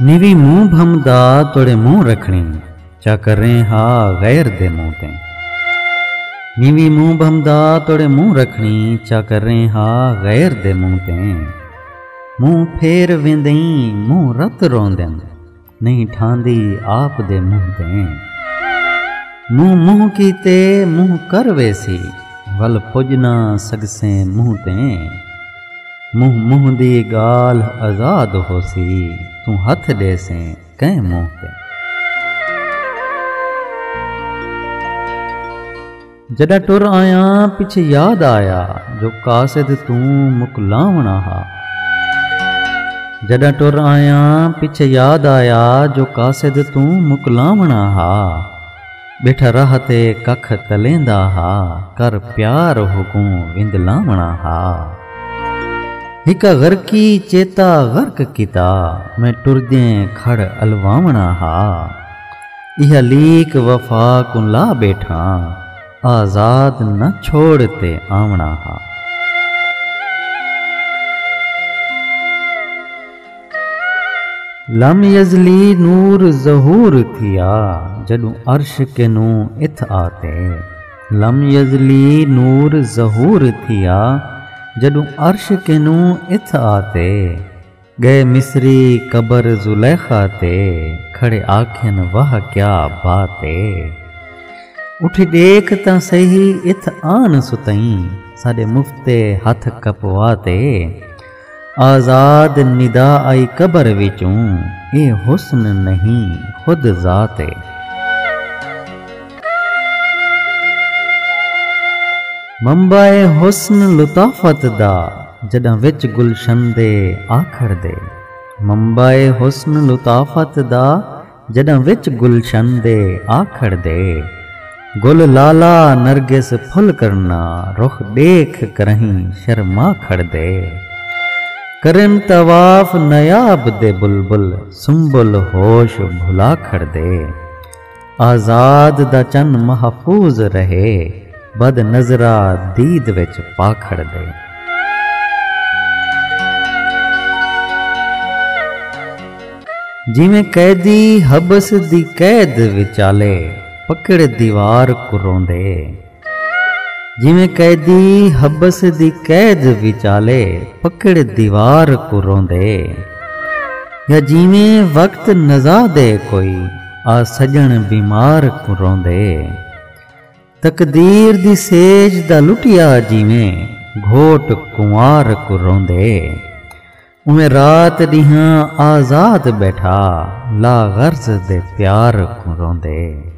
निवी मुंह भमदा तोड़े मुंह रखनी, चा करें हा गैर दे मुंह ते। निवी मुंह भमदा तोड़े मुंह रखनी, चा करें हा गैर दे मुंह ते। मुंह फेर वेंदई मुंह रत रोंदन, नहीं ठांदी आप दे मुंह ते। मुंह मुंह कीते मुंह कर वेसी, वल पुज ना सगसे मुंह ते। मुंह मुंह दी गाल आजाद होसी, तू हथ दे से कैं मुंह ते। जड़ा टुर आया पिछे याद आया, जो कासिद तू मुकलावना हा। जड़ा टुर आया पिछे याद आया, जो कासिद तू मुकलावना हा। बैठा राह ते कख तलेंदा हा, कर प्यार हुकूं विंदलावना हा। हिका गर्की चेता गर्क किता, मैं टुरदे खड़ अलवावना हा। यह लीक वफा को ला बैठा, आजाद न छोड़ते आवना हा। लम यजली नूर जहूर थिया, जदू अर्श के नू इथ आते। लम यजली नूर जहूर थिया, जदू अर्श के नू इथ आते। गए मिस्री कबर जुलेखा ते, खड़े आखिन वह क्या बाते। उठ देख ता सही इथ आन सुतई, साडे मुफ्ते हथ कपवाते। आजाद निदा आई कबर विचों, ए हुस्न नहीं खुद जाते। मंबाए हुस्न लुताफत दा, जड़ा विच गुलशन दे आखड़ दे। मंबाए हुस्न लुताफत दा, जड़ा विच गुलशन दे आखड़ दे। गुल लाला नरगिस फुल करना, रुख देख करहीं शर्मा खड़ दे। करम तवाफ नयाब दे बुलबुल, सुंबुल होश भुला खड़ दे। आजाद दा चन महफूज रहे, बद नजरा दीद विच पाखड़ दे। जिमें कैदी हबस दी कैद विचाले, पकड़ दीवार को रोंदे। जिमें कैदी हबस दी कैद विचाले, पकड़ दीवार को रोंदे। या जिमें वक्त नजा दे कोई, आ सजन बीमार को रोंदे। तकदीर दी सेज दा लुटिया जिमें, घोट कुंवार को रोंदे। उमें रात दिहां आजाद बैठा, ला गर्ज दे प्यार को रोंदे।